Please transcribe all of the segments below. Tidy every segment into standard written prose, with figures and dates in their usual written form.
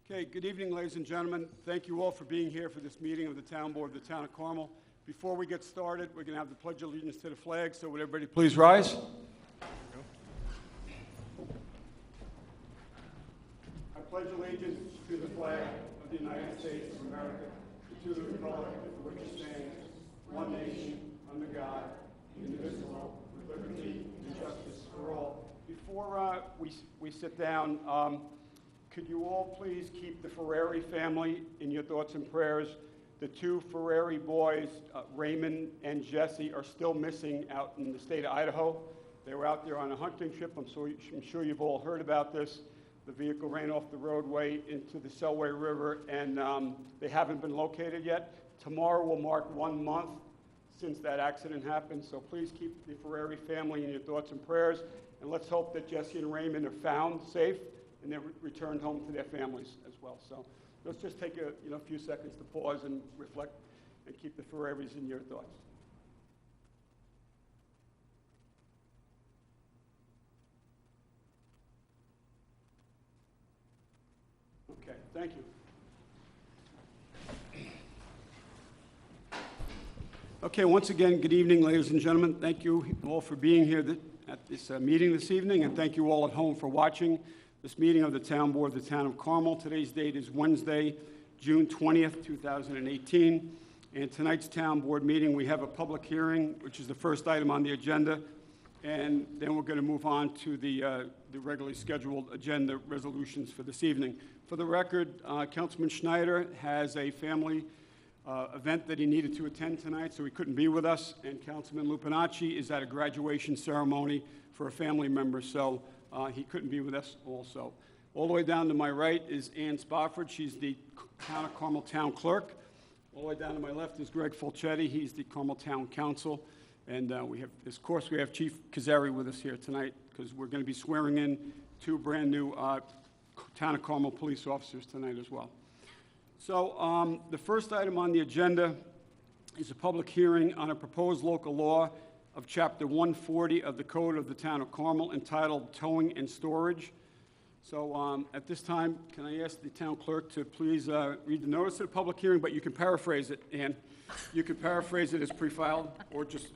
Okay, good evening, ladies and gentlemen. Thank you all for being here for this meeting of the Town Board of the Town of Carmel. Before we get started, we're going to have the Pledge of Allegiance to the flag, so would everybody please rise? I pledge allegiance to the flag of the United States of America, and to the republic for which it stands, one nation, under God, indivisible, with liberty and justice for all. Before we sit down, could you all please keep the Ferrari family in your thoughts and prayers? The two Ferrari boys, Raymond and Jesse, are still missing out in the state of Idaho. They were out there on a hunting trip. I'm sure you've all heard about this. The vehicle ran off the roadway into the Selway River, and they haven't been located yet. Tomorrow will mark 1 month since that accident happened, so please keep the Ferrari family in your thoughts and prayers, and let's hope that Jesse and Raymond are found safe and they're returned home to their families as well. So let's just take a few seconds to pause and reflect and keep the Ferraris in your thoughts. Okay, thank you. Okay, once again, good evening, ladies and gentlemen. Thank you all for being here at this meeting this evening, and thank you all at home for watching this meeting of the Town Board of the Town of Carmel. Today's date is Wednesday, June 20th, 2018. And tonight's Town Board meeting, we have a public hearing, which is the first item on the agenda. And then we're going to move on to the regularly scheduled agenda resolutions for this evening. For the record, Councilman Schneider has a family event that he needed to attend tonight, so he couldn't be with us. And Councilman Lupinacci is at a graduation ceremony for a family member, so he couldn't be with us also. All the way down to my right is Ann Spofford. She's the Town of Carmel Town Clerk. All the way down to my left is Greg Fulchetti. He's the Carmel Town Council. And we have Chief Kazari with us here tonight because we're going to be swearing in two brand new Town of Carmel police officers tonight as well. So the first item on the agenda is a public hearing on a proposed local law of Chapter 140 of the Code of the Town of Carmel entitled Towing and Storage. So at this time, can I ask the town clerk to please read the notice of the public hearing, but you can paraphrase it, Ann. You can paraphrase it as pre-filed or just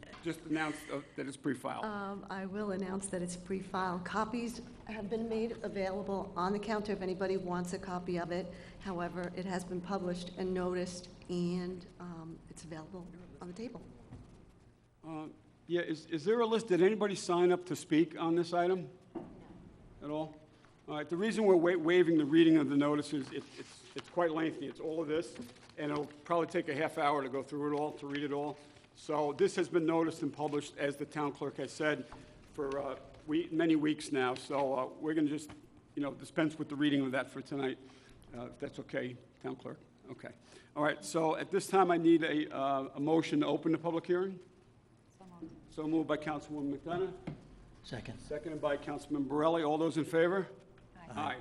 announce that it's pre-filed. I will announce that it's pre-filed. Copies have been made available on the counter if anybody wants a copy of it. However, it has been published and noticed, and it's available on the table. Yeah, is there a list? Did anybody sign up to speak on this item at all? All right, the reason we're waiving the reading of the notice is it's quite lengthy. It's all of this, and it'll probably take a half hour to go through it all, to read it all. So this has been noticed and published, as the town clerk has said, for many weeks now. So we're going to just, dispense with the reading of that for tonight, if that's okay, town clerk. Okay. All right, so at this time, I need a motion to open the public hearing. So moved by Councilwoman McDonough. Second. Seconded by Councilman Borelli. All those in favor? Aye. Aye.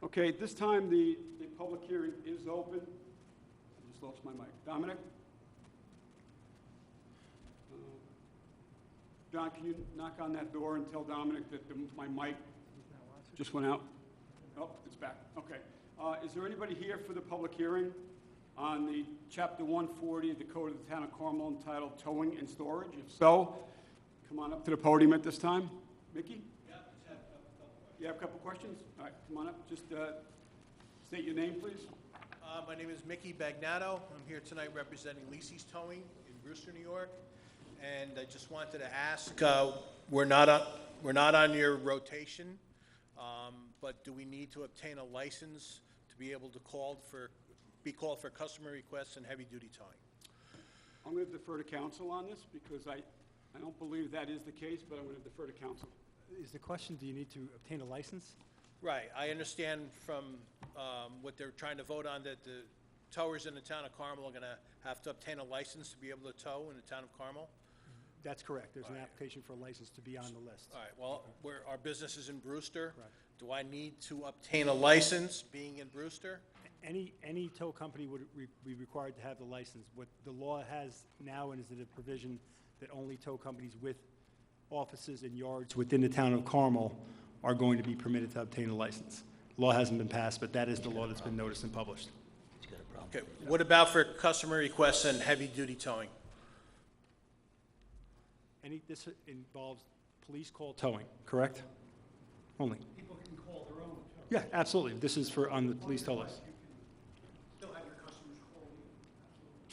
Okay, at this time, the public hearing is open. I just lost my mic. Dominic? John, can you knock on that door and tell Dominic that my mic just went out? Oh, it's back. Okay. Is there anybody here for the public hearing on the Chapter 140 of the Code of the Town of Carmel entitled Towing and Storage? If so, come on up to the podium at this time. Mickey? Yeah, just have a couple questions. You have a couple questions? All right, come on up. Just state your name, please. My name is Mickey Bagnato. I'm here tonight representing Lisi's Towing in Brewster, New York. And I just wanted to ask, we're not on your rotation, but do we need to obtain a license to be able to be called for customer requests and heavy-duty towing? I'm going to defer to council on this because I don't believe that is the case, but I'm going to defer to council. Is the question, do you need to obtain a license? Right. I understand from what they're trying to vote on that the towers in the town of Carmel are going to have to obtain a license to be able to tow in the town of Carmel? That's correct. There's an application for a license to be on the list. All right. Well, our business is in Brewster. Correct. Do I need to obtain a license being in Brewster? Any tow company would be required to have the license. What the law has now is a provision that only tow companies with offices and yards within the town of Carmel are going to be permitted to obtain a license. Law hasn't been passed, but that is the law that's been noticed and published. Okay, what about for customer requests and heavy-duty towing? This involves police call towing, correct? Only. People can call their own. Yeah, absolutely. This is on the police tow list.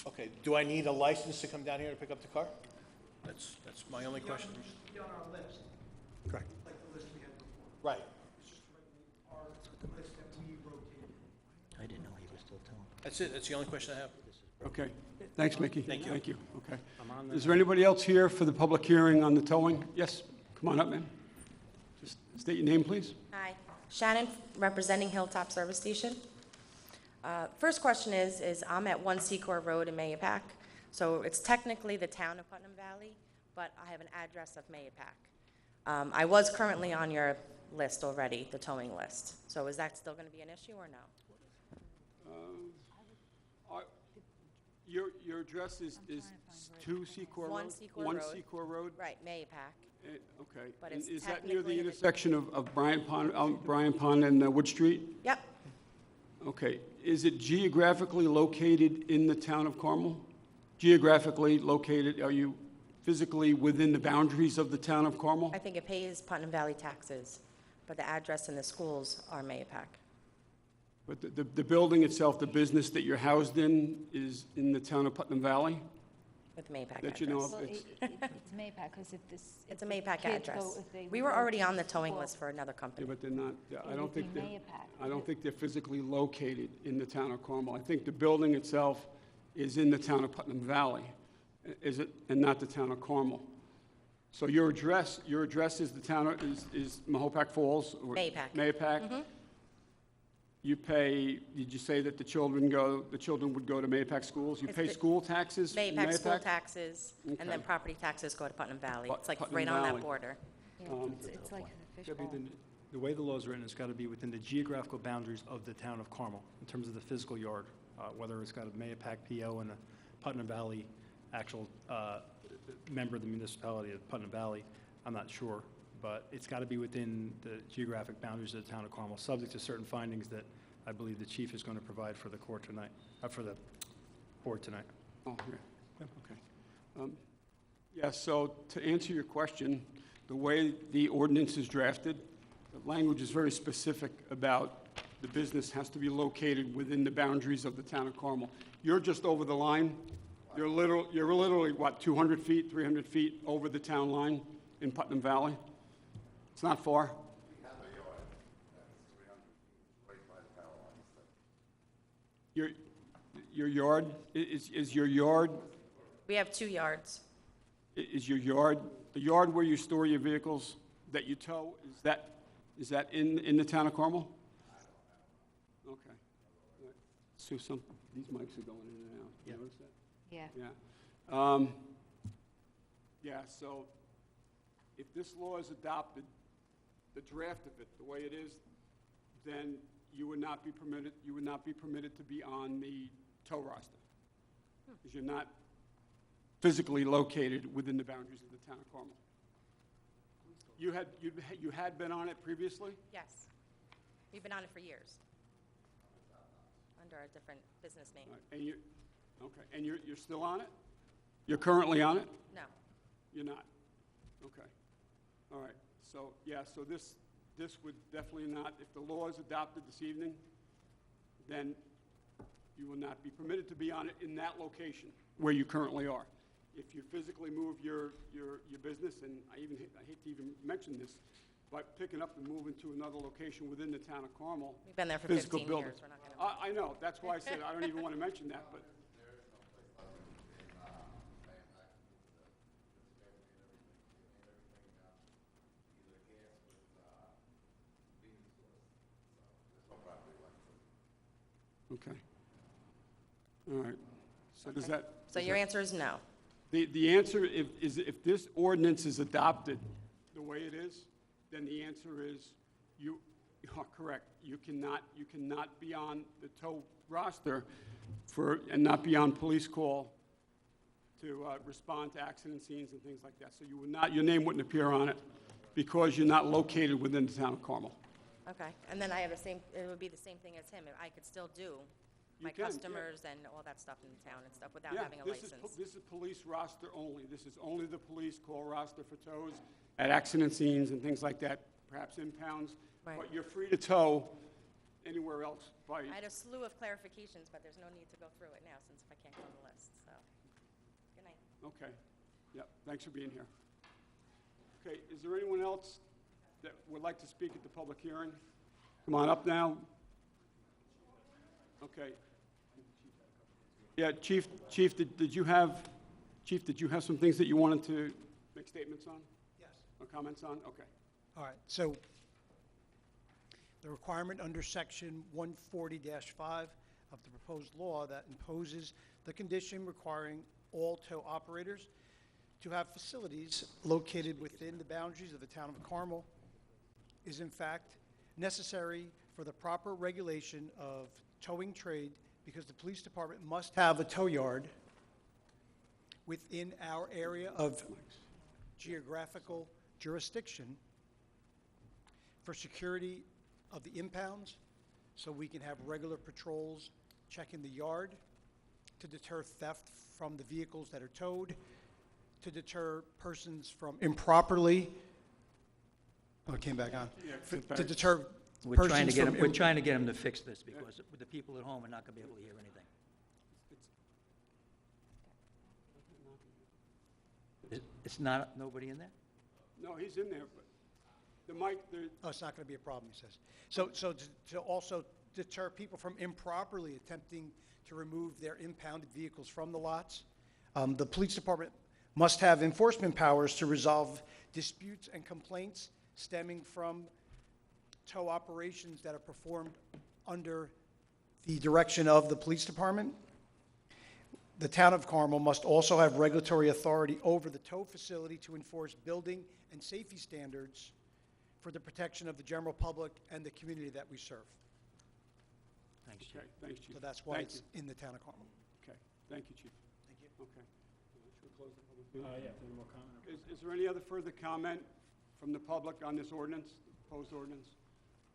Okay, do I need a license to come down here to pick up the car? That's my only question. Be on our list, Correct. like the list we had before. Right, It's just our list that we rotated. I didn't know he was still towing. that's it, that's the only question I have. Okay. Thanks, Mickey. Thank you. Thank you. Okay. I'm on Is there anybody else here for the public hearing on the towing? Yes, come on up, ma'am. Just state your name, please. Hi, Shannon, representing Hilltop Service Station. First question is I'm at 1 Secor Road in Mayapack, so it's technically the town of Putnam Valley, but I have an address of Mayapack. I was currently on your list already, the towing list, so is that still going to be an issue or no? Your address is 2 Secor Road? 1 Secor 1 Road. Secor Road? Right, Mayapack. Okay. But And it's is that near the technically- intersection of Bryant Pond and Wood Street? Yep, Okay. Is it geographically located in the town of Carmel? Geographically located, are you physically within the boundaries of the town of Carmel? I think it pays Putnam Valley taxes, but the address and the schools are Mayapack. But the building itself, the business that you're housed in, is in the town of Putnam Valley? With Mayapack That you know address. of? Well, It's- it's Mapac, because if this. It's a if the Mayapack kids go- address. if they We were go already to on the towing school, list for another Yeah, company. but they're not, I it don't would be think they're, Mayapack. I don't think they're physically located in the town of Carmel. I think the building itself is in the town of Putnam Valley, is it, and not the town of Carmel. So your address is the town, is Mahopac Falls? or- Mayapack. Mayapack? You pay, did you say that the children would go to Mayapack schools? You It's pay the- school taxes in Mayapack school Mayapack? taxes, and then Okay. property taxes go to Putnam Valley. It's like Putnam right on Valley. that border. Yeah, it's like a Gotta be fishbowl. the way the law is written, it's got to be within the geographical boundaries of the town of Carmel, in terms of the physical yard, whether it's got a Mayapack PO and a Putnam Valley actual member of the municipality of Putnam Valley, I'm not sure, but it's got to be within the geographic boundaries of the town of Carmel, subject to certain findings that I believe the chief is going to provide for the court tonight, for the board tonight. Oh, yeah, okay. Yeah, so to answer your question, the way the ordinance is drafted, the language is very specific about the business has to be located within the boundaries of the town of Carmel. You're just over the line. You're literally, what, 200 feet, 300 feet over the town line in Putnam Valley? It's not far? Your yard, is your yard, We have 2 yards. is your yard, the yard where you store your vehicles that you tow, is that in the town of Carmel? Okay. All right. So these mics are going in and out. You notice that? Yeah. Yeah. Yeah, so if this law is adopted, the draft of it, the way it is, then you would not be permitted to be on the tow roster. Because you're not physically located within the boundaries of the town of Carmel. You had been on it previously? Yes. We've been on it for years. Under a different business name. All right, and you're still on it? You're currently on it? No. You're not? Okay. All right. So, yeah, so this would definitely not, if the law is adopted this evening, then you will not be permitted to be on it in that location where you currently are. If you physically move your business, and I hate to even mention this, by picking up and moving to another location within the town of Carmel. We've been there for physical 15 building. years. We're not going to. I know, that's why I said I don't even want to mention that, but. Okay. All right. So does that? So your answer is no. The answer is if this ordinance is adopted the way it is, then the answer is you are correct. You cannot be on the tow roster and not be on police call to respond to accident scenes and things like that. So your name wouldn't appear on it because you're not located within the town of Carmel. Okay, and then I have the same, it would be the same thing as him, I could still do You my can, yeah. customers and all that stuff in town and stuff without Yeah, having a this is license. This is police roster only. This is only the police call roster for tows at accident scenes and things like that, perhaps impounds. Right. But you're free to tow anywhere else by, I had a slew of clarifications, but there's no need to go through it now since I can't go on the list, so. Good night. okay. Yep, thanks for being here. Okay, is there anyone else that would like to speak at the public hearing? Come on up now. Okay. Yeah, Chief, did you have some things that you wanted to make statements on Yes. or comments on? Okay. All right, so the requirement under Section 140-5 of the proposed law that imposes the condition requiring all tow operators to have facilities located within the boundaries of the town of Carmel is in fact necessary for the proper regulation of towing trade because the police department must have a tow yard within our area of geographical jurisdiction for security of the impounds, so we can have regular patrols checking the yard to deter theft from the vehicles that are towed, to deter persons from improperly, oh, it came back on, to deter We're trying to persons get from. him, we're trying to get him to fix this because the people at home are not going to be able to hear anything. It's not, nobody in there? No, he's in there, but the mic, Oh, it's not going to be a problem, he says. So to also deter people from improperly attempting to remove their impounded vehicles from the lots, the police department must have enforcement powers to resolve disputes and complaints stemming from tow operations that are performed under the direction of the police department. The town of Carmel must also have regulatory authority over the tow facility to enforce building and safety standards for the protection of the general public and the community that we serve. Thanks, Chief. okay, thanks, Chief. So that's why Thank it's you. in the town of Carmel. Okay, thank you, Chief. Thank you. Okay. Should we close the public hearing? Yeah, any more comment? Is there any other further comment from the public on this ordinance, proposed ordinance?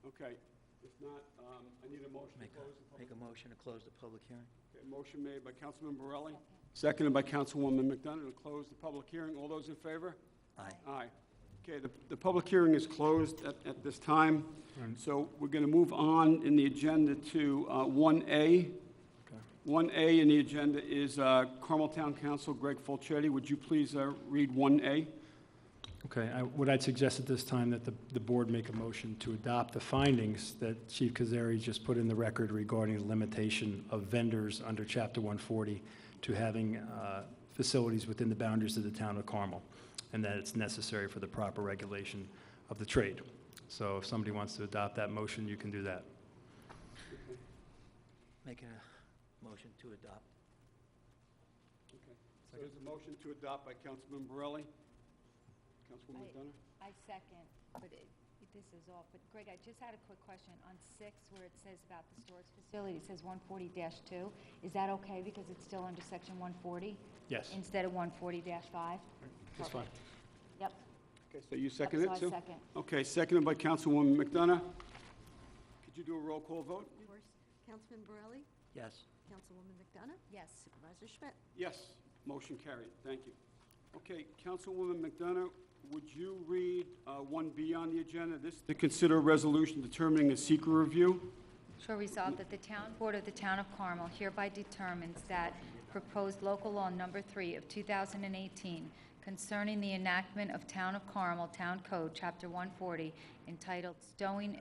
Okay, if not, I need a motion to Make close the public. a motion to close the public hearing? Okay, motion made by Councilman Borelli, seconded by Councilwoman McDonough to close the public hearing. All those in favor? Aye. Aye. Okay, the public hearing is closed at this time. So we're going to move on in the agenda to 1A. 1A in the agenda is Carmel Town Council Greg Fulchetti. Would you please read 1A? Okay, what I'd suggest at this time that the board make a motion to adopt the findings that Chief Kazari just put in the record regarding the limitation of vendors under Chapter 140 to having facilities within the boundaries of the town of Carmel, and that it's necessary for the proper regulation of the trade. So if somebody wants to adopt that motion, you can do that. Make a motion to adopt. Okay. So there's a motion to adopt by Councilman Borelli. Councilwoman McDonough? I second, but this is off. But Greg, I just had a quick question. On 6, where it says about the storage facility, it says 140-2. Is that okay because it's still under Section 140? Yes, Instead of 140-5? that's fine. Yep. Okay, so you second it, so I Sue? second. Okay, seconded by Councilwoman McDonough. Could you do a roll call vote? Of course, Councilman Borelli, Yes. Councilwoman McDonough, Yes. Supervisor Schmidt. Yes, motion carried. Thank you. Okay, Councilwoman McDonough, would you read 1B on the agenda? This is to consider a resolution determining a secret review. Sure, resolved that the Town Board of the Town of Carmel hereby determines that proposed local law number 3 of 2018 concerning the enactment of Town of Carmel Town Code, Chapter 140, entitled Towing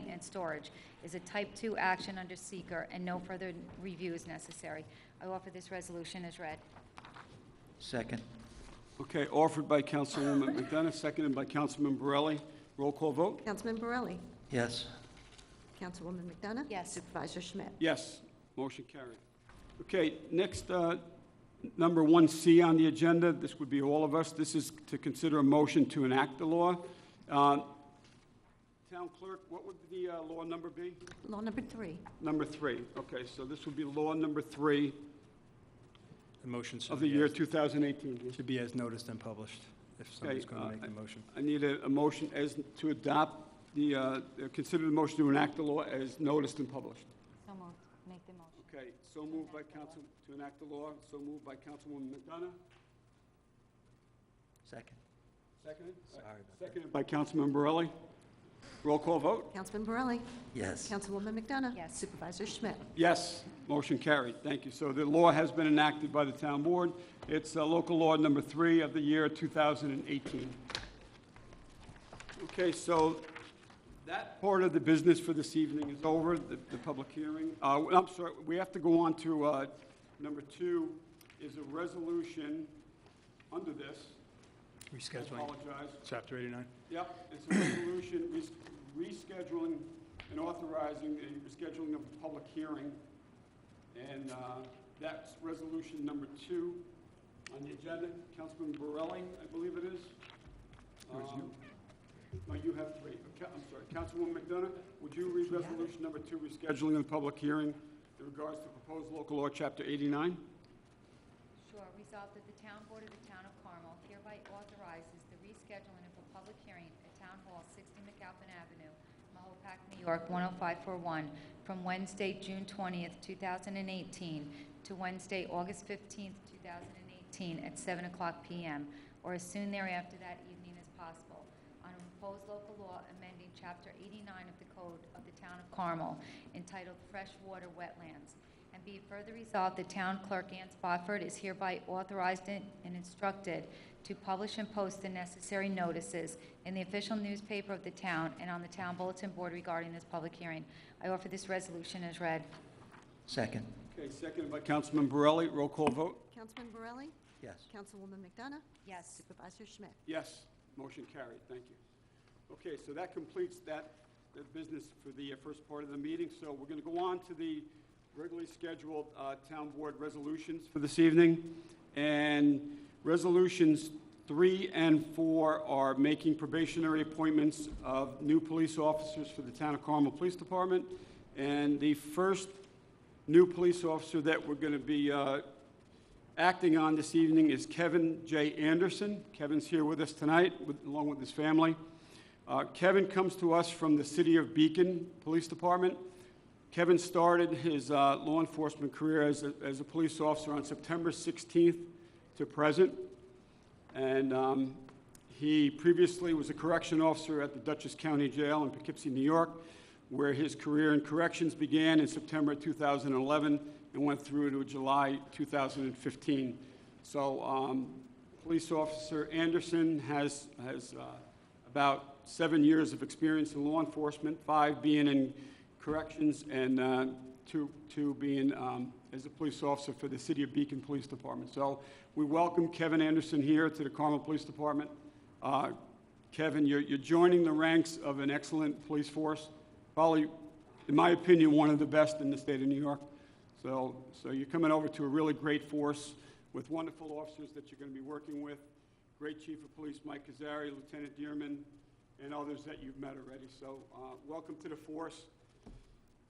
and Storage, is a Type 2 action under seeker, and no further review is necessary. I offer this resolution as read. Second. Okay, offered by Councilwoman McDonough, seconded by Councilman Borelli. Roll call vote? Councilman Borelli, Yes. Councilwoman McDonough. Yes. Supervisor Schmidt. Yes, motion carried. Okay, next, number 1C on the agenda, this would be all of us. This is to consider a motion to enact the law. Town clerk, what would the law number be? Law number 3. Number 3. Okay, so this would be law number 3 The motion should of the be year as- 2018. should be as noticed and published, if somebody's going to make the motion. I need a motion as to adopt consider the motion to enact the law as noticed and published. So moved. Make the motion. Okay, so moved by Council, to enact the law, so moved by Councilwoman McDonough. Second. Seconded? Sorry about that. Seconded by Councilman Borelli. Roll call vote? Councilman Borelli? Yes. Councilwoman McDonough? Yes. Supervisor Schmidt? Yes, motion carried. Thank you. So the law has been enacted by the town board. It's local law number 3 of the year 2018. Okay, so that part of the business for this evening is over, the public hearing. I'm sorry, we have to go on to number 2 is a resolution under this. I Rescheduling, apologize. Chapter 89. Yep, it's a resolution rescheduling and authorizing the rescheduling of a public hearing. And that's resolution number 2 on the agenda. Councilman Borelli, I believe it is. No, you have 3. I'm sorry, Councilwoman McDonough, would you read resolution number 2, rescheduling of the public hearing in regards to proposed local law, chapter 89? Sure. Resolved that the Town Board of the Town of Carmel hereby authorizes the rescheduling of a public hearing at Town Hall, 60 McAlpin Avenue, Mahopac, New York, 10541, from Wednesday, June 20th, 2018, to Wednesday, August 15th, 2018, at 7 o'clock p.m., or as soon thereafter that evening as possible, on a proposed local law amending Chapter 89 of the Code of the Town of Carmel, entitled Freshwater Wetlands. And be it further resolved, the town clerk, Ann Spofford, is hereby authorized and instructed to publish and post the necessary notices in the official newspaper of the town and on the town bulletin board regarding this public hearing. I offer this resolution as read. Second. Okay, seconded by Councilman Borelli. Roll call vote? Councilman Borelli? Yes. Councilwoman McDonough? Yes. Supervisor Schmidt? Yes, motion carried. Thank you. Okay, so that completes the business for the first part of the meeting. So we're going to go on to the regularly scheduled town board resolutions for this evening. And resolutions 3 and 4 are making probationary appointments of new police officers for the Town of Carmel Police Department. And the first new police officer that we're going to be acting on this evening is Kevin J. Anderson. Kevin's here with us tonight, along with his family. Kevin comes to us from the City of Beacon Police Department. Kevin started his law enforcement career as a police officer on September 16th to present. And he previously was a correction officer at the Dutchess County Jail in Poughkeepsie, New York, where his career in corrections began in September 2011 and went through to July 2015. So police officer Anderson has about 7 years of experience in law enforcement, 5 being in corrections and two being as a police officer for the City of Beacon Police Department. So we welcome Kevin Anderson here to the Carmel Police Department. Kevin, you're joining the ranks of an excellent police force, probably, in my opinion, one of the best in the state of New York. So you're coming over to a really great force with wonderful officers that you're going to be working with. Great Chief of Police Mike Kazari, Lieutenant Dearman, and others that you've met already. So welcome to the force.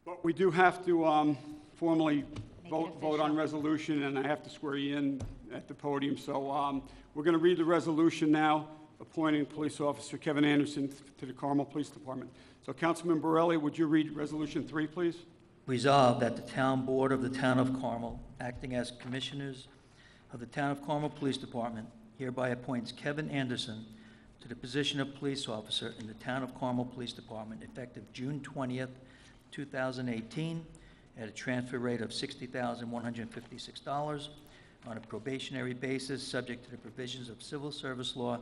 But we do have to formally vote on resolution, and I have to swear you in at the podium. So we're going to read the resolution now, appointing Police Officer Kevin Anderson to the Carmel Police Department. So Councilman Borelli, would you read Resolution 3, please? Resolved that the Town Board of the Town of Carmel, acting as Commissioners of the Town of Carmel Police Department, hereby appoints Kevin Anderson to the position of Police Officer in the Town of Carmel Police Department effective June 20th, 2018, at a transfer rate of $60,156 on a probationary basis, subject to the provisions of civil service law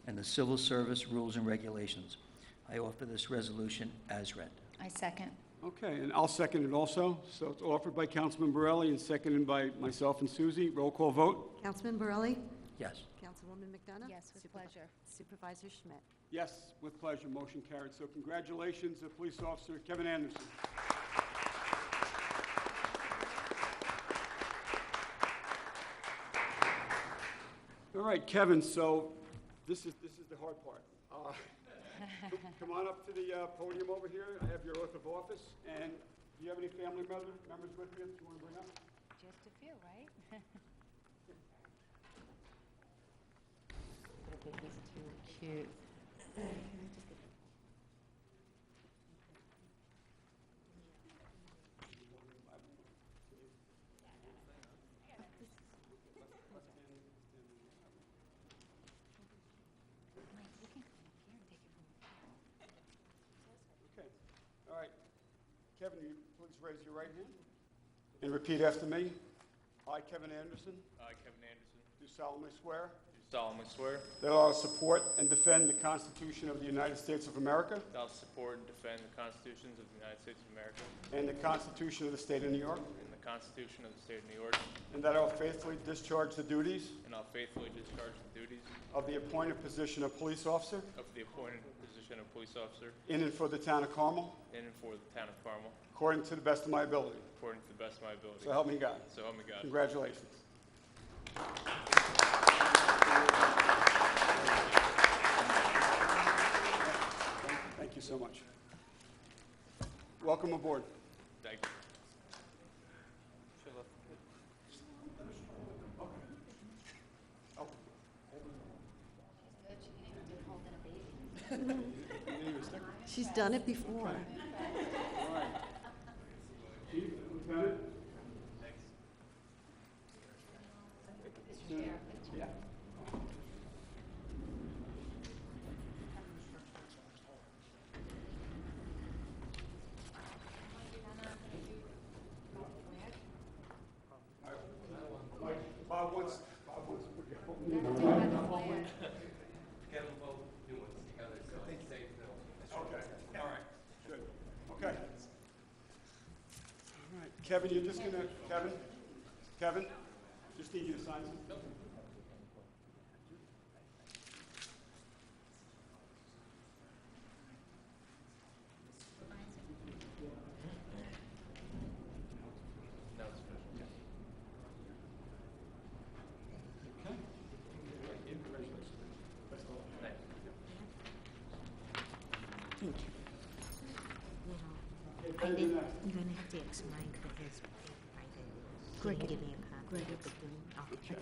and the civil service rules and regulations. I offer this resolution as read. I second. Okay, and I'll second it also. So it's offered by Councilman Borelli and seconded by myself and Susie. Roll call vote? Councilman Borelli? Yes. Councilwoman McDonough? Yes, with pleasure. Supervisor Schmidt? Yes, with pleasure. Motion carried. So congratulations, Police Officer Kevin Anderson. All right, Kevin, so this is the hard part. Come on up to the podium over here. I have your oath of office. And do you have any family members with you that you want to bring up? Just a few, right? He's too cute. Kevin, will you please raise your right hand and repeat after me? I, Kevin Anderson, I, Kevin Anderson, do solemnly swear do solemnly swear that I will support and defend the Constitution of the United States of America that I will support and defend the constitutions of the United States of America and the Constitution of the State of New York, and the Constitution of the State of New York, and that I will faithfully discharge the duties and I'll faithfully discharge the duties of the appointed position of police officer of the appointed position of police officer in and for the town of Carmel, in and for the town of Carmel, according to the best of my ability. according to the best of my ability. So help me God. So help me God. Congratulations. Thank you so much. Welcome aboard. Thank you. She's done it before. Chief, Lieutenant? Yeah. Bob wants to put your Okay, all right, good. Okay. All right, Kevin, you're just gonna, Kevin, just need you to sign something. Now it's official. And then you're gonna have to explain for his right there. Greg, give me a copy. Okay.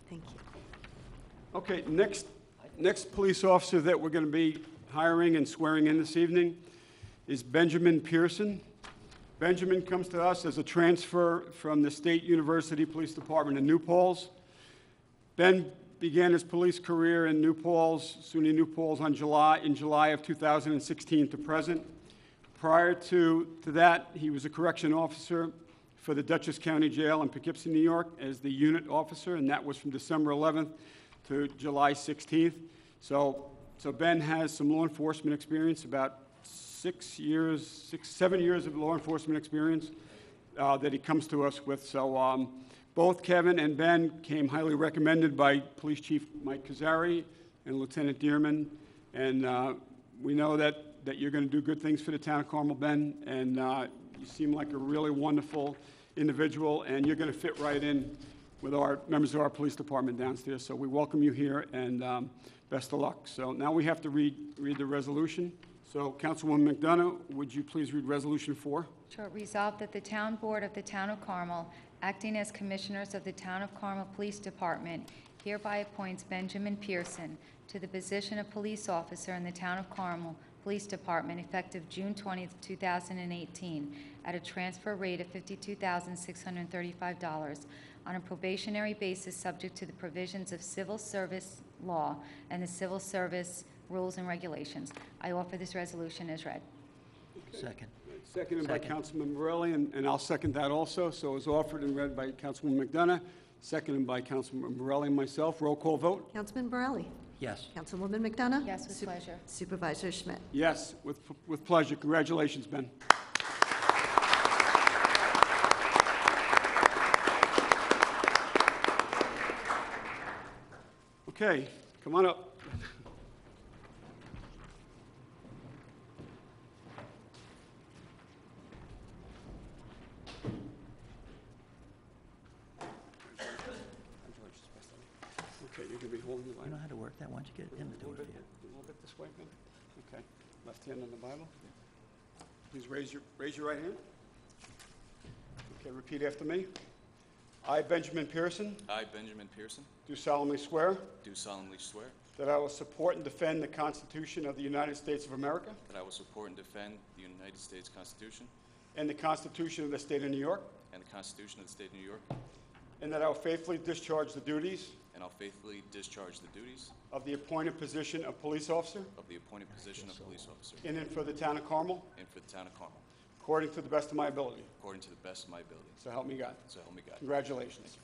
Thank you. Okay, next police officer that we're going to be hiring and swearing in this evening is Benjamin Pearson. Benjamin comes to us as a transfer from the State University Police Department in New Paltz. Ben began his police career in New Paltz, SUNY New Paltz, in July of 2016 to present. Prior to that, he was a correction officer for the Dutchess County Jail in Poughkeepsie, New York, as the unit officer, and that was from December 11th to July 16th. So Ben has some law enforcement experience, about 7 years of law enforcement experience that he comes to us with. So both Kevin and Ben came highly recommended by Police Chief Mike Kazari and Lieutenant Dearman, and we know that you're going to do good things for the town of Carmel, Ben, and you seem like a really wonderful individual, and you're going to fit right in with our members of our police department downstairs. So we welcome you here, and best of luck. So now we have to read the resolution. So Councilwoman McDonough, would you please read Resolution 4? Sure. Resolved that the Town Board of the Town of Carmel, acting as Commissioners of the Town of Carmel Police Department, hereby appoints Benjamin Pearson to the position of police officer in the Town of Carmel Police Department effective June 20th, 2018, at a transfer rate of $52,635 on a probationary basis subject to the provisions of civil service law and the civil service rules and regulations. I offer this resolution as read. Second. Seconded by Second. Councilman Morelli, and I'll second that also. So it was offered and read by Councilwoman McDonough, seconded by Councilman Morelli and myself. Roll call vote? Councilman Borelli? Yes. Councilwoman McDonough? Yes, with pleasure. Supervisor Schmidt? Yes, with pleasure. Congratulations, Ben. Okay, come on up. Okay, you're going to be holding the You Bible. know how to work that? Why don't you get him to do it for you? A little bit this way, Ben? Okay. Left hand on the Bible. Please raise your right hand. Okay, repeat after me. I, Benjamin Pearson, I, Benjamin Pearson, do solemnly swear do solemnly swear that I will support and defend the Constitution of the United States of America that I will support and defend the United States Constitution and the Constitution of the State of New York, and the Constitution of the State of New York, and that I will faithfully discharge the duties and I'll faithfully discharge the duties of the appointed position of police officer of the appointed position of police officer in and for the town of Carmel, and for the town of Carmel, according to the best of my ability. according to the best of my ability. So help me God. So help me God. Congratulations.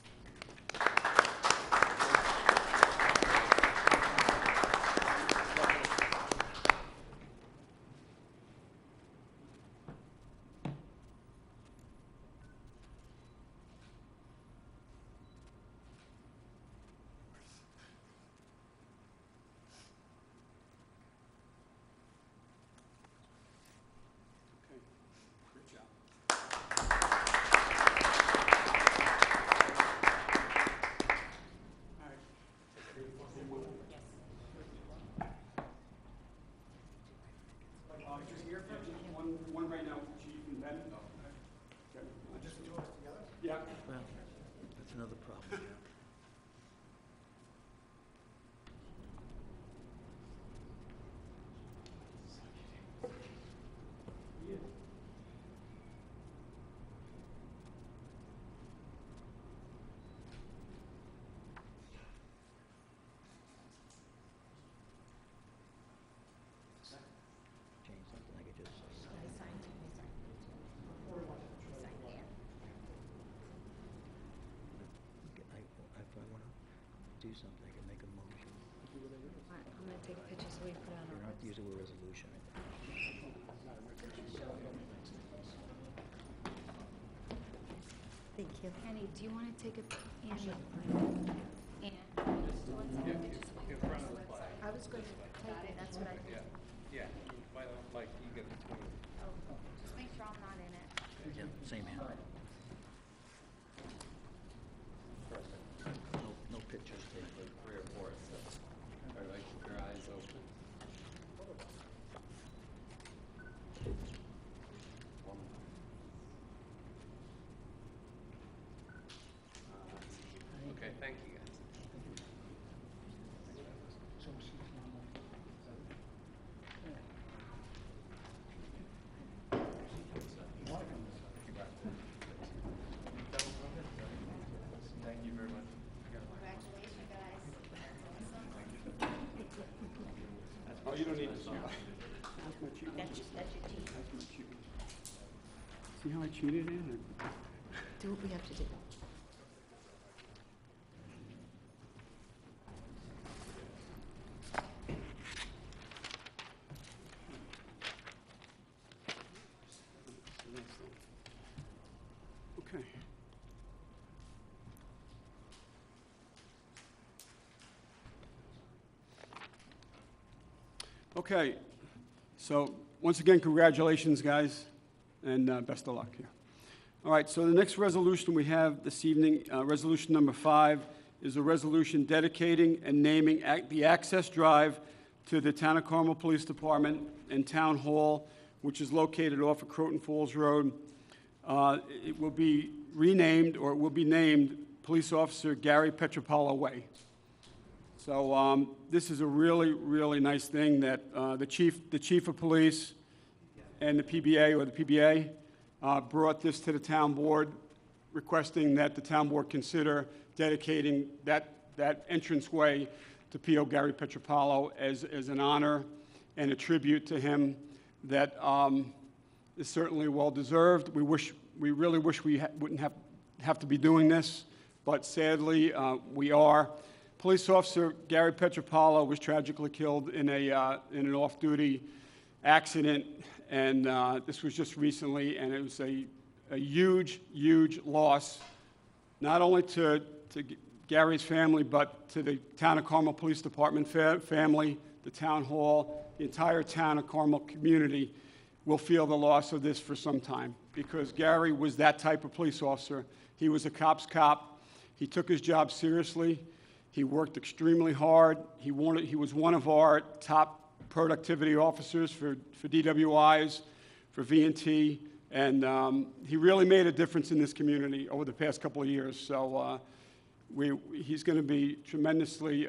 Okay, great job. All right. Just here, one right now, Chief and Ben. Okay. Just the two of us together? Yeah. Well, that's another problem, yeah. Change something, I could just say. If I want to do something, I can make a motion. I'm going to take a picture so we put it on You don't have to use the word resolution. Thank you. Annie, do you want to take a, Annie? Annie, do you want to take a picture so we can put it on the website? I was going to take it, that's what I did. Yeah, like you get the twin. Just make sure I'm not in it. Yeah, same here. No pictures taken. 3 or 4, so, or like your eyes open. Okay, thank you guys. Thank you very much. Congratulations, guys. Oh, you don't need to see that. That's my cheat. That's your team. That's my cheat. See how I cheated in? Do what we have to do. Okay. Okay, so once again, congratulations, guys, and best of luck here. All right, so the next resolution we have this evening, resolution number 5, is a resolution dedicating and naming the access drive to the Town of Carmel Police Department and Town Hall, which is located off of Croton Falls Road. It will be renamed, or it will be named Police Officer Gary Petropalo Way. So this is a really, really nice thing that the chief of police and the PBA, or the PBA, brought this to the town board, requesting that the town board consider dedicating that entranceway to P.O. Gary Petropalo as an honor and a tribute to him that is certainly well-deserved. We really wish we wouldn't have to be doing this, but sadly, we are. Police Officer Gary Petropalo was tragically killed in an off-duty accident, and this was just recently, and it was a huge, huge loss, not only to Gary's family, but to the Town of Carmel Police Department family, the Town Hall, the entire Town of Carmel community will feel the loss of this for some time, because Gary was that type of police officer. He was a cop's cop. He took his job seriously. He worked extremely hard. He was one of our top productivity officers for DWIs, for V&T, and he really made a difference in this community over the past couple of years. So he's going to be tremendously,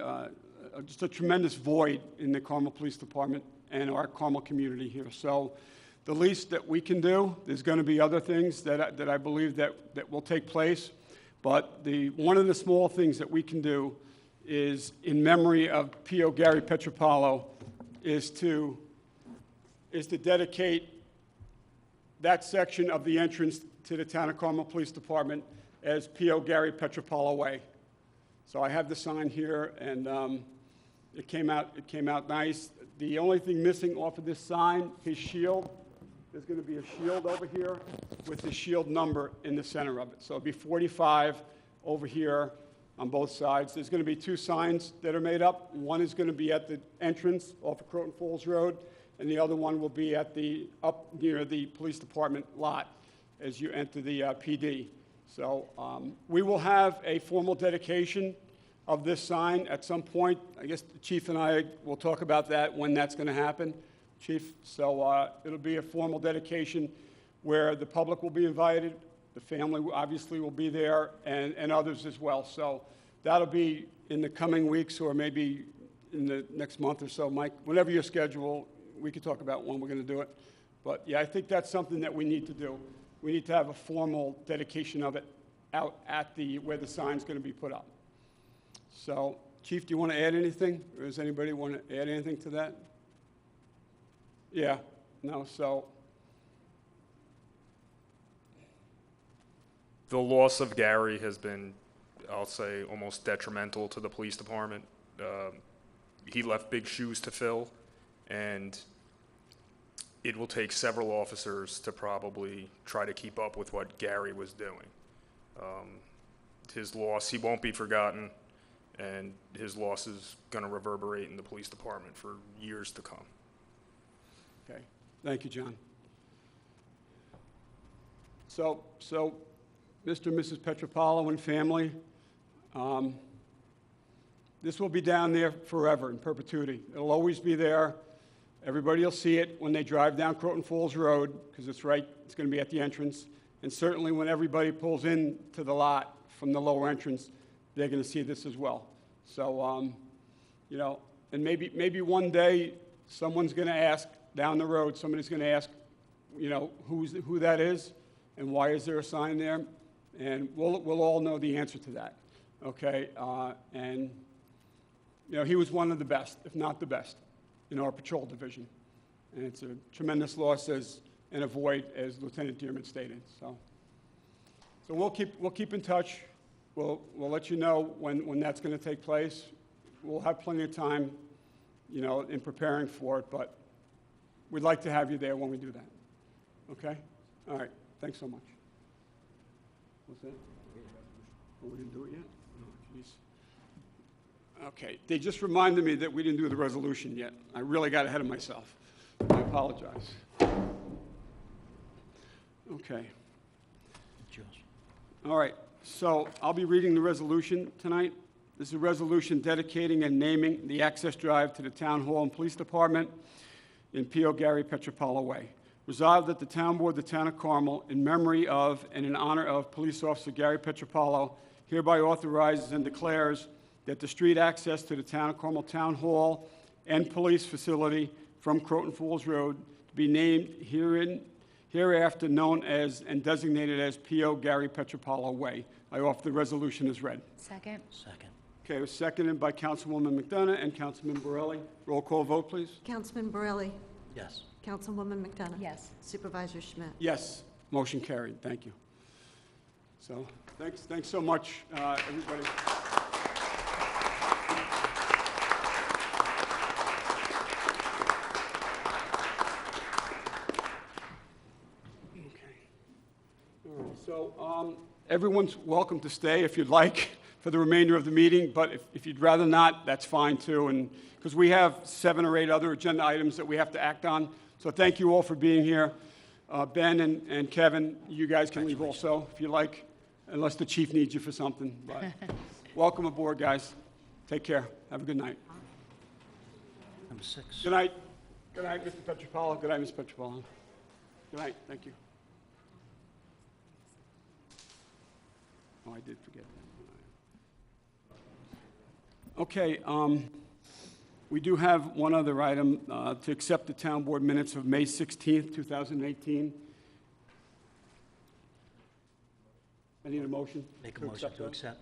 just a tremendous void in the Carmel Police Department and our Carmel community here. So the least that we can do, there's going to be other things that I believe that will take place, but one of the small things that we can do is, in memory of P.O. Gary Petropalo, is to dedicate that section of the entrance to the Town of Carmel Police Department as P.O. Gary Petropalo Way. So I have the sign here, and it came out nice. The only thing missing off of this sign, his shield, there's going to be a shield over here with the shield number in the center of it. So it'll be 45 over here on both sides. There's going to be two signs that are made up. One is going to be at the entrance off of Croton Falls Road, and the other one will be at the, up near the police department lot as you enter the PD. So we will have a formal dedication of this sign at some point. I guess the chief and I will talk about that, when that's going to happen, Chief. So it'll be a formal dedication where the public will be invited, the family obviously will be there, and others as well. So that'll be in the coming weeks, or maybe in the next month or so. Mike, whenever your schedule, we can talk about when we're going to do it. But yeah, I think that's something that we need to do. We need to have a formal dedication of it out at the, where the sign's going to be put up. So, Chief, do you want to add anything? Or does anybody want to add anything to that? Yeah, no, so. The loss of Gary has been, I'll say, almost detrimental to the police department. He left big shoes to fill, and it will take several officers to probably try to keep up with what Gary was doing. His loss, he won't be forgotten, and his loss is going to reverberate in the police department for years to come. Okay, thank you, John. So Mr. and Mrs. Petropalo and family, this will be down there forever, in perpetuity. It'll always be there. Everybody will see it when they drive down Croton Falls Road, because it's right, it's going to be at the entrance. And certainly when everybody pulls in to the lot from the lower entrance, they're going to see this as well. So, you know, and maybe one day someone's going to ask down the road, somebody's going to ask, you know, who that is and why is there a sign there? And we'll all know the answer to that, okay? And, you know, he was one of the best, if not the best, in our patrol division. And it's a tremendous loss, and a void, as Lieutenant Dearman stated. So we'll keep in touch. We'll let you know when that's going to take place. We'll have plenty of time, you know, in preparing for it, but we'd like to have you there when we do that. Okay? All right. Thanks so much. What's that? Oh, we didn't do it yet? Oh, jeez. Okay. They just reminded me that we didn't do the resolution yet. I really got ahead of myself. I apologize. Okay. All right. So I'll be reading the resolution tonight. This is a resolution dedicating and naming the access drive to the Town Hall and Police Department in P.O. Gary Petropalo Way. Resolved that the Town Board of the Town of Carmel, in memory of and in honor of Police Officer Gary Petropalo, hereby authorizes and declares that the street access to the Town of Carmel Town Hall and Police Facility from Croton Falls Road to be named hereafter known as and designated as P.O. Gary Petropalo Way. I offer the resolution as read. Second. Second. Okay, it was seconded by Councilwoman McDonough and Councilman Borelli. Roll call vote, please. Councilman Borelli? Yes. Councilwoman McDonough? Yes. Supervisor Schmidt? Yes, motion carried. Thank you. So, thanks so much, everybody. Okay. All right. So, everyone's welcome to stay if you'd like for the remainder of the meeting, but if you'd rather not, that's fine too. And because we have 7 or 8 other agenda items that we have to act on. So thank you all for being here. Ben and Kevin, you guys can leave also if you like, unless the chief needs you for something. But welcome aboard, guys. Take care. Have a good night. Number 6. Good night. Good night, Mr. Petropalo. Good night, Ms. Petropalo. Good night. Thank you. Oh, I did forget that. Okay. We do have one other item to accept the town board minutes of May 16th, 2018. I need a motion. Make a motion to that. accept.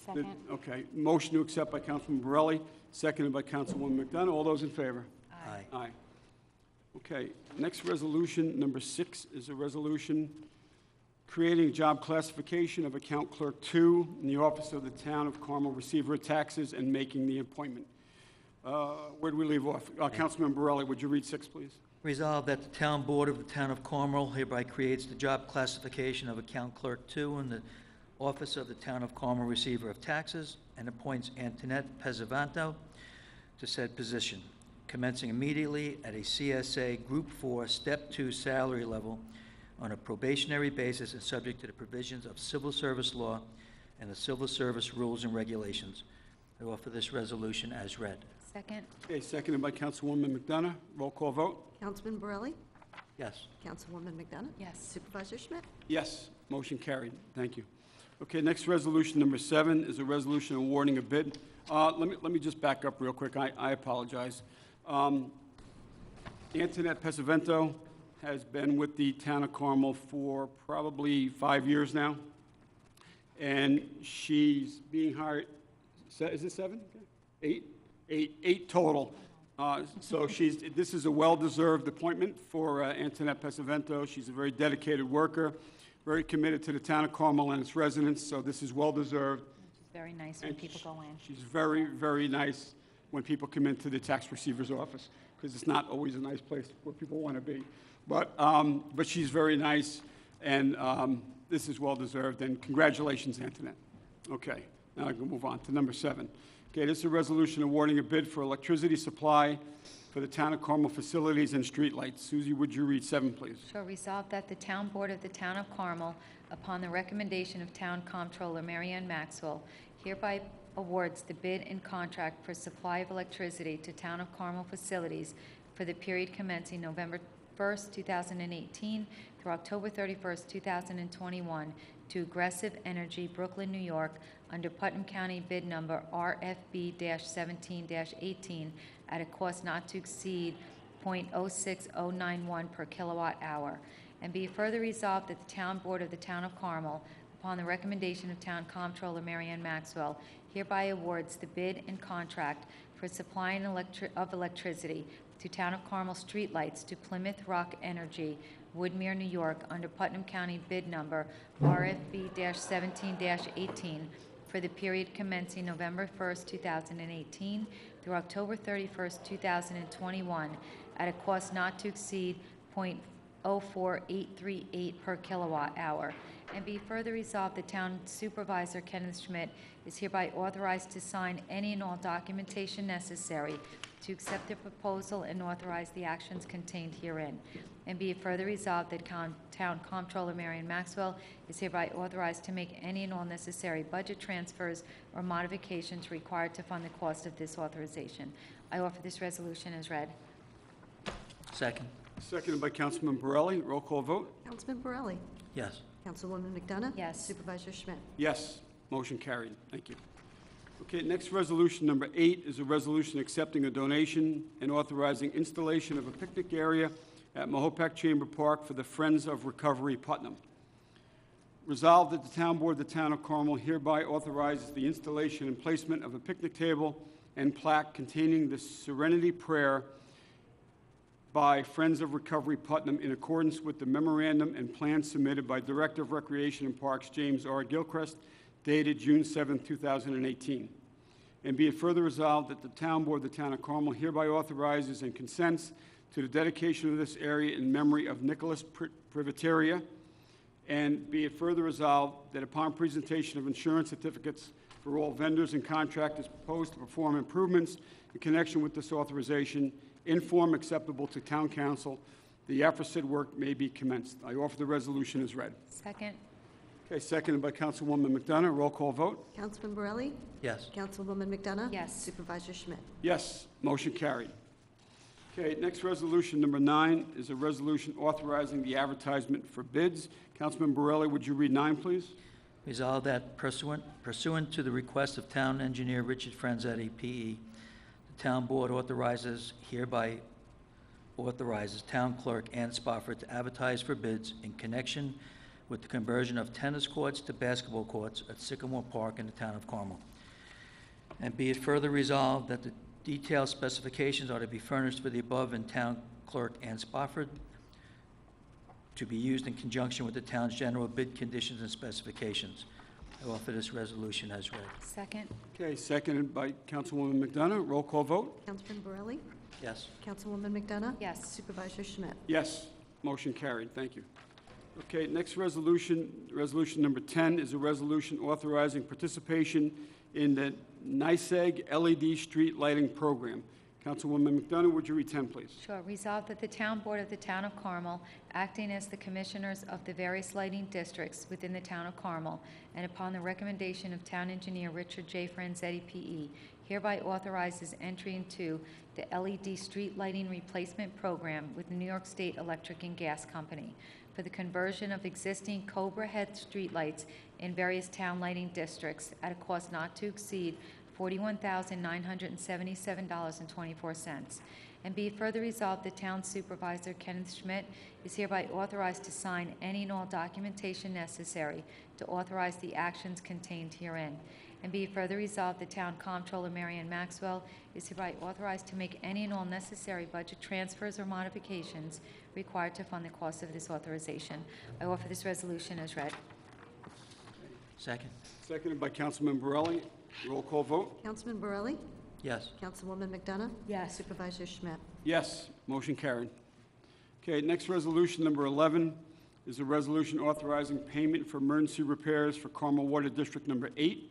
Second. Okay, motion to accept by Councilman Borelli, seconded by Councilwoman McDonough. All those in favor? Aye. Aye. Okay, next resolution, number 6, is a resolution creating a job classification of Account Clerk 2 in the Office of the Town of Carmel Receiver of Taxes and making the appointment. Where do we leave off? Councilman Borelli, would you read 6, please? Resolved that the Town Board of the Town of Carmel hereby creates the job classification of Account Clerk 2 in the Office of the Town of Carmel Receiver of Taxes and appoints Antoinette Pezzavanto to said position, commencing immediately at a CSA Group 4, Step 2 salary level on a probationary basis and subject to the provisions of civil service law and the civil service rules and regulations. I offer this resolution as read. Second. Okay, seconded by Councilwoman McDonough. Roll call vote? Councilman Borelli? Yes. Councilwoman McDonough? Yes. Supervisor Schmidt? Yes, motion carried. Thank you. Okay, next resolution, number 7, is a resolution awarding a bid. Let me just back up real quick. I apologize. Antoinette Pesavento has been with the Town of Carmel for probably 5 years now, and she's being hired, is it 7? 8? 8 total. So this is a well-deserved appointment for Antoinette Pesavento. She's a very dedicated worker, very committed to the Town of Carmel and its residents, so this is well-deserved. It's very nice when And people go in. She's very, very nice when people come into the tax receiver's office, because it's not always a nice place where people want to be. But she's very nice, and this is well-deserved, and congratulations, Antoinette. Okay, now I can move on to number 7. Okay, this is a resolution awarding a bid for electricity supply for the Town of Carmel facilities and streetlights. Susie, would you read 7, please? Sure. Resolved that the Town Board of the Town of Carmel, upon the recommendation of Town Comptroller Mary Ann Maxwell, hereby awards the bid and contract for supply of electricity to Town of Carmel facilities for the period commencing November 1st, 2018 through October 31st, 2021 to Aggressive Energy, Brooklyn, New York, under Putnam County bid number RFB-17-18 at a cost not to exceed .06091 per kilowatt hour. And be it further resolved that the Town Board of the Town of Carmel, upon the recommendation of Town Comptroller Mary Ann Maxwell, hereby awards the bid and contract for supplying of electricity to Town of Carmel streetlights to Plymouth Rock Energy, Woodmere, New York, under Putnam County bid number RFB-17-18 for the period commencing November 1st, 2018 through October 31st, 2021 at a cost not to exceed .04838 per kilowatt hour. And be further resolved, the Town Supervisor, Kenneth Schmidt, is hereby authorized to sign any and all documentation necessary to accept the proposal and authorize the actions contained herein. And be it further resolved that Town Comptroller Marion Maxwell is hereby authorized to make any and all necessary budget transfers or modifications required to fund the cost of this authorization. I offer this resolution as read. Second. Seconded by Councilman Borelli. Roll call vote? Councilman Borelli? Yes. Councilwoman McDonough? Yes. Supervisor Schmidt? Yes. Motion carried. Thank you. Okay, next resolution, number 8, is a resolution accepting a donation and authorizing installation of a picnic area at Mahopac Chamber Park for the Friends of Recovery Putnam. Resolved that the Town Board of the Town of Carmel hereby authorizes the installation and placement of a picnic table and plaque containing the Serenity Prayer by Friends of Recovery Putnam in accordance with the memorandum and plan submitted by Director of Recreation and Parks James R. Gilchrist, dated June 7, 2018. And be it further resolved that the Town Board of the Town of Carmel hereby authorizes and consents to the dedication of this area in memory of Nicholas Privateria. And be it further resolved that upon presentation of insurance certificates for all vendors and contractors proposed to perform improvements in connection with this authorization, in form acceptable to Town Council, the aforesaid work may be commenced. I offer the resolution as read. Second. Okay, seconded by Councilwoman McDonough. Roll call vote? Councilman Borelli? Yes. Councilwoman McDonough? Yes. Supervisor Schmidt? Yes, motion carried. Okay, next resolution, number 9, is a resolution authorizing the advertisement for bids. Councilman Borelli, would you read 9, please? Resolved that pursuant to the request of Town Engineer Richard Franzetti, P.E., the Town Board hereby authorizes Town Clerk Ann Spofford to advertise for bids in connection with the conversion of tennis courts to basketball courts at Sycamore Park in the Town of Carmel. And be it further resolved that the detailed specifications are to be furnished for the above in Town Clerk Ann Spofford, to be used in conjunction with the town's general bid conditions and specifications. I offer this resolution as read. Second. Okay, seconded by Councilwoman McDonough. Roll call vote? Councilman Borelli? Yes. Councilwoman McDonough? Yes. Supervisor Schmidt? Yes, motion carried. Thank you. Okay, next resolution, resolution number 10, is a resolution authorizing participation in the NYSEG LED street lighting program. Councilwoman McDonough, would you read 10, please? Sure. Resolved that the Town Board of the Town of Carmel, acting as the commissioners of the various lighting districts within the Town of Carmel, and upon the recommendation of Town Engineer Richard J. Franzetti, P.E., hereby authorizes entry into the LED street lighting replacement program with the New York State Electric and Gas Company for the conversion of existing Cobra head streetlights in various town lighting districts at a cost not to exceed $41,977.24. And be it further resolved, the Town Supervisor, Kenneth Schmidt, is hereby authorized to sign any and all documentation necessary to authorize the actions contained herein. And be it further resolved, the Town Comptroller, Marianne Maxwell, is hereby authorized to make any and all necessary budget transfers or modifications required to fund the cost of this authorization. I offer this resolution as read. Second. Seconded by Councilman Borelli. Roll call vote? Councilman Borelli? Yes. Councilwoman McDonough? Yes. Supervisor Schmidt? Yes, motion carried. Okay, next resolution, number 11, is a resolution authorizing payment for emergency repairs for Carmel Water District Number 8.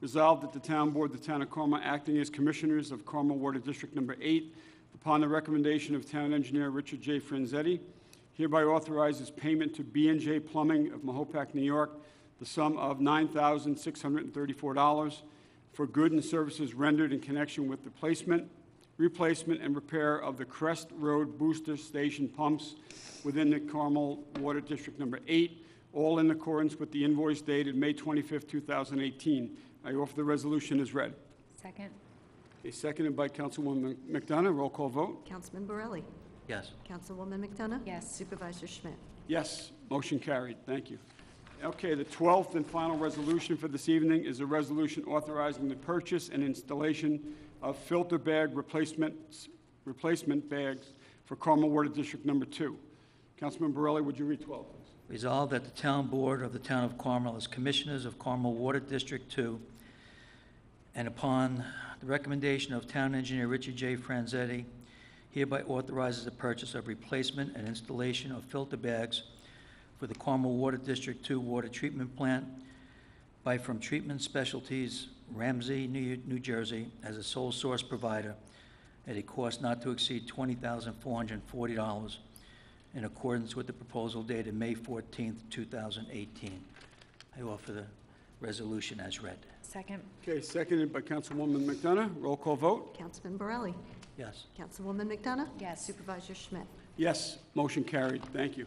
Resolved that the Town Board of the Town of Carmel, acting as commissioners of Carmel Water District Number 8, upon the recommendation of Town Engineer Richard J. Franzetti, hereby authorizes payment to B&J Plumbing of Mahopac, New York, the sum of $9,634 for goods and services rendered in connection with the replacement, and repair of the Crest Road Booster Station pumps within the Carmel Water District Number 8, all in accordance with the invoice dated May 25, 2018. I offer the resolution as read. Second. Okay, seconded by Councilwoman McDonough. Roll call vote? Councilman Borelli? Yes. Councilwoman McDonough? Yes. Supervisor Schmidt? Yes, motion carried. Thank you. Okay, the 12th and final resolution for this evening is a resolution authorizing the purchase and installation of filter bag replacement bags for Carmel Water District Number 2. Councilman Borelli, would you read 12, please? Resolved that the Town Board of the Town of Carmel, as commissioners of Carmel Water District 2, and upon the recommendation of Town Engineer Richard J. Franzetti, hereby authorizes the purchase of replacement and installation of filter bags for the Carmel Water District 2 water treatment plant by From Treatment Specialties, Ramsey, New Jersey, as a sole source provider at a cost not to exceed $20,440 in accordance with the proposal dated May 14th, 2018. I offer the resolution as read. Second. Okay, seconded by Councilwoman McDonough. Roll call vote? Councilman Borelli? Yes. Councilwoman McDonough? Yes. Supervisor Schmidt? Yes, motion carried. Thank you.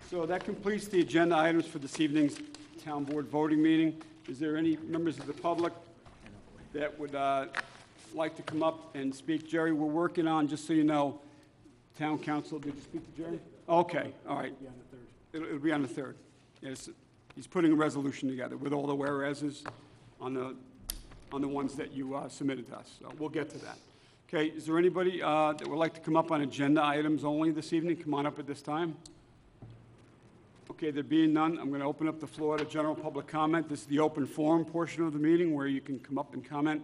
So that completes the agenda items for this evening's Town Board voting meeting. Is there any members of the public that would like to come up and speak? Jerry, we're working on, just so you know, Town Council, did you speak to Jerry? Okay, all right. It'll be on the 3rd. Yes, he's putting a resolution together with all the whereases on the ones that you submitted to us. So we'll get to that. Okay, is there anybody that would like to come up on agenda items only this evening? Come on up at this time. Okay, there being none, I'm going to open up the floor to general public comment. This is the open forum portion of the meeting where you can come up and comment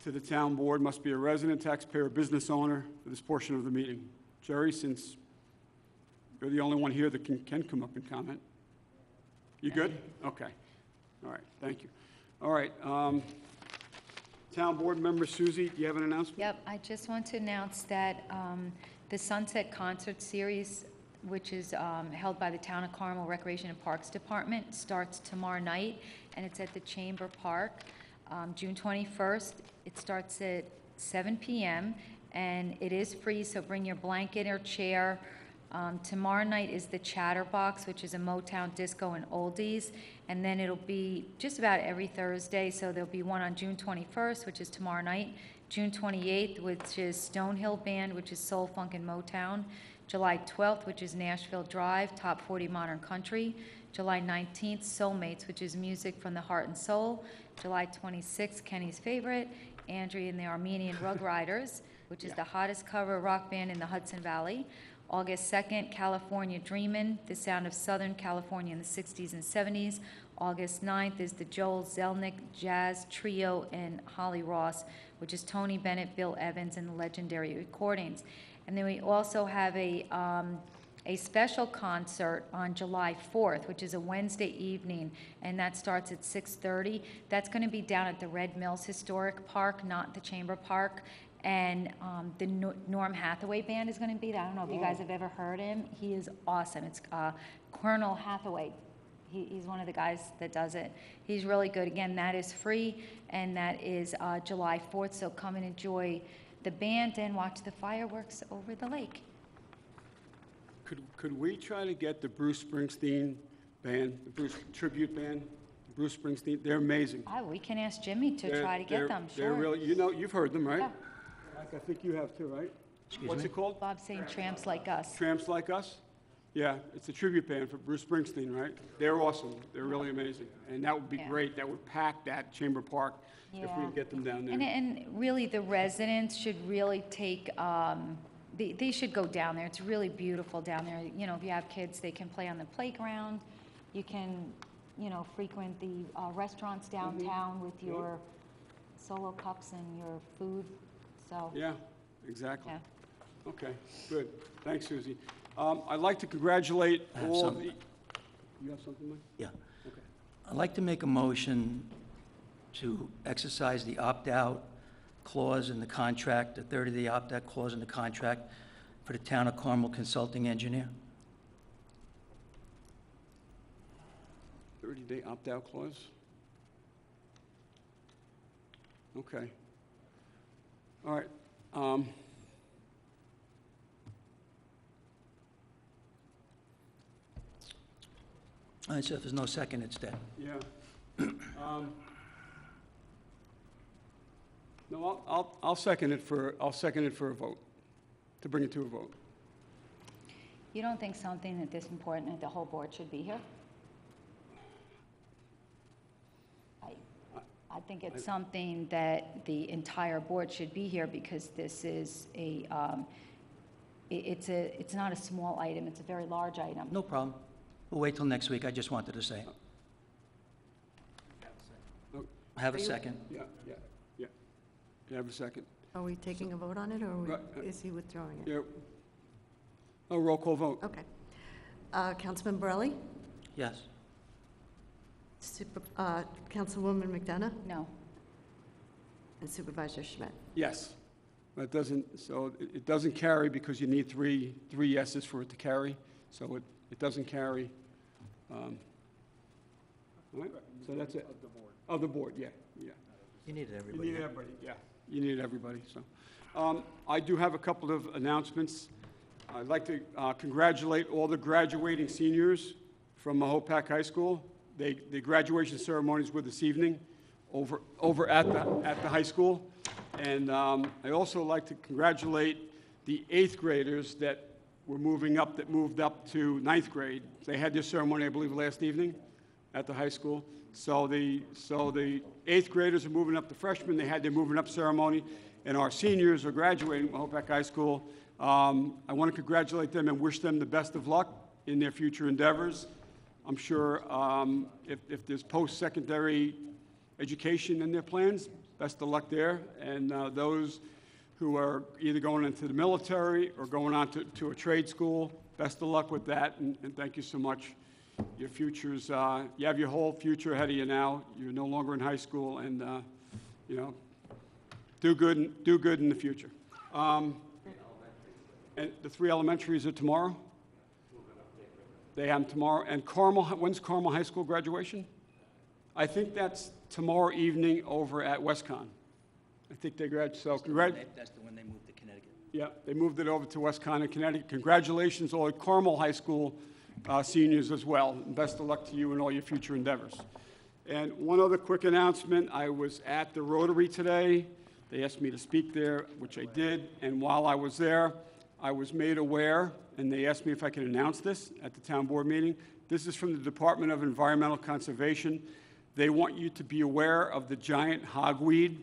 to the town board. Must be a resident, taxpayer, or business owner for this portion of the meeting. Jerry, since you're the only one here that can come up and comment. You good? Okay. All right, thank you. All right, town board member Susie, do you have an announcement? Yep, I just want to announce that the Sunset Concert Series, which is held by the Town of Carmel Recreation and Parks Department, starts tomorrow night, and it's at the Chamber Park, June 21st. It starts at 7 p.m., and it is free, so bring your blanket or chair. Tomorrow night is the Chatterbox, which is a Motown disco and oldies, and then it'll be just about every Thursday, so there'll be one on June 21st, which is tomorrow night, June 28th, which is Stonehill Band, which is soul, funk, and Motown, July 12th, which is Nashville Drive, Top 40 Modern Country, July 19th, Soulmates, which is music from the heart and soul, July 26th, Kenny's Favorite, Andrea and the Armenian Rug Riders, which is the hottest cover rock band in the Hudson Valley. August 2nd, California Dreamin', the sound of Southern California in the 60s and 70s. August 9th is the Joel Zelnick Jazz Trio and Holly Ross, which is Tony Bennett, Bill Evans, and the Legendary Recordings. And then we also have a special concert on July 4th, which is a Wednesday evening, and that starts at 6:30. That's going to be down at the Red Mills Historic Park, not the Chamber Park. And the Norm Hathaway Band is going to be there. I don't know if you guys have ever heard him. He is awesome. It's Colonel Hathaway. He's one of the guys that does it. He's really good. Again, that is free, and that is July 4th, so come and enjoy the band and watch the fireworks over the lake. Could we try to get the Bruce Springsteen band, the Bruce tribute band, Bruce Springsteen? They're amazing. We can ask Jimmy to try to get them, They're sure. really, you've heard them, right? Yeah. I think you have too, right? What's me? it called? Bob saying Tramps Like Us. Tramps Like Us? Yeah, it's a tribute band for Bruce Springsteen, right? They're awesome. They're really amazing. And that would be Yeah. great. That would pack that Chamber Park if we Yeah. could get them down there. And really, the residents should really take, they should go down there. It's really beautiful down there. You know, if you have kids, they can play on the playground. You can, frequent the restaurants downtown with your Solo cups and your food, so. Yeah, exactly. Yeah. Okay, good. Thanks, Susie. I'd like to congratulate I have all some- the... You have something, Mike? Yeah. Okay. I'd like to make a motion to exercise the opt-out clause in the contract, the 30-day opt-out clause in the contract for the Town of Carmel Consulting Engineer. 30-day opt-out clause? Okay. All right. All right, so if there's no second, it's dead. Yeah. No, I'll second it for a vote, to bring it to a vote. You don't think something that this important that the whole board should be here? I think it's something that the entire board should be here because this is it's not a small item, it's a very large item. No problem. We'll wait till next week. I just wanted to say it. No, Have a second. Yeah. You have a second? Are we taking a vote on it, or Right, is he withdrawing it? Yeah. Oh, roll call vote. Okay. Councilman Borelli? Yes. Councilwoman McDonough? No. And Supervisor Schmidt? Yes. But it doesn't carry because you need three yeses for it to carry, so it doesn't carry. All right, so that's it. Of the board, yeah. You needed You everybody. need everybody, yeah. You need everybody, so. I do have a couple of announcements. I'd like to congratulate all the graduating seniors from Mahopac High School. The graduation ceremonies were this evening over at the high school. And I also like to congratulate the 8th graders that moved up to 9th grade. They had their ceremony, I believe, last evening at the high school. So the 8th graders are moving up to freshmen. They had their moving up ceremony, and our seniors are graduating from Mahopac High School. I want to congratulate them and wish them the best of luck in their future endeavors. I'm sure if there's post-secondary education in their plans, best of luck there. And those who are either going into the military or going on to a trade school, best of luck with that, and thank you so much. Your future's, you have your whole future ahead of you now. You're no longer in high school, and, do good in the future. And the 3 elementaries are tomorrow? They have them tomorrow. And when's Carmel High School graduation? I think that's tomorrow evening over at WestCon. I think they graduate, so That's the one they moved to Connecticut. yeah, they moved it over to WestCon in Connecticut. Congratulations, all Carmel High School seniors as well. And best of luck to you in all your future endeavors. And one other quick announcement. I was at the Rotary today. They asked me to speak there, which I did. And while I was there, I was made aware, and they asked me if I could announce this at the town board meeting. This is from the Department of Environmental Conservation. They want you to be aware of the giant hogweed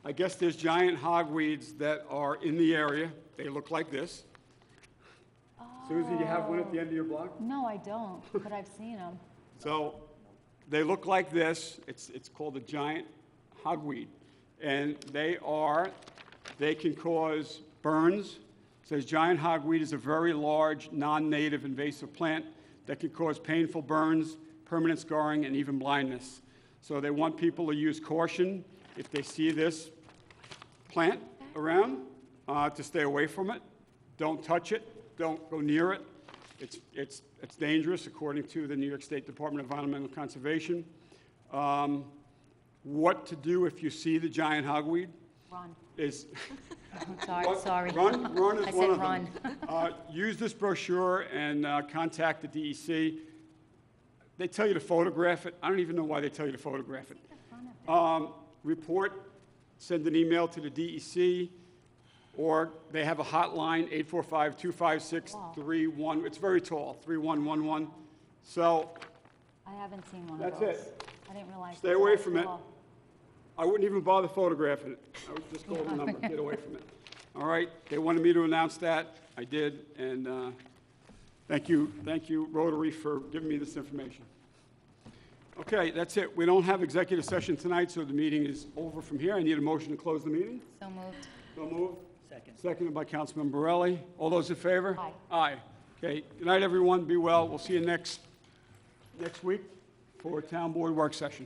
I guess there's giant hogweeds that are in the area. They look like this. Susie, you have one at the end of your block? No, I don't, but I've seen them. So they look like this. It's called a giant hogweed. And they can cause burns. It says giant hogweed is a very large, non-native invasive plant that can cause painful burns, permanent scarring, and even blindness. So they want people to use caution if they see this plant around, to stay away from it. Don't touch it. Don't go near it. It's dangerous, according to the New York State Department of Environmental Conservation. What to do if you see the giant hogweed Run. is Sorry. Run is I one said of them. run. Use this brochure and contact the DEC. They tell you to photograph it. I don't even know why they tell you to photograph it. Report, send an email to the DEC, or they have a hotline, 845-256-31. It's very tall, 3111. So I haven't seen one that's of those. it. I didn't realize. Stay away from it. I wouldn't even bother photographing it. I would just call the number, get away from it. All right, they wanted me to announce that. I did, and thank you, Rotary, for giving me this information. Okay, that's it. We don't have executive session tonight, so the meeting is over from here. I need a motion to close the meeting. So moved. So moved. Second. Seconded by Councilman Borelli. All those in favor? Aye. Aye. Okay, good night, everyone. Be well. We'll see you next week for Town Board Work Session.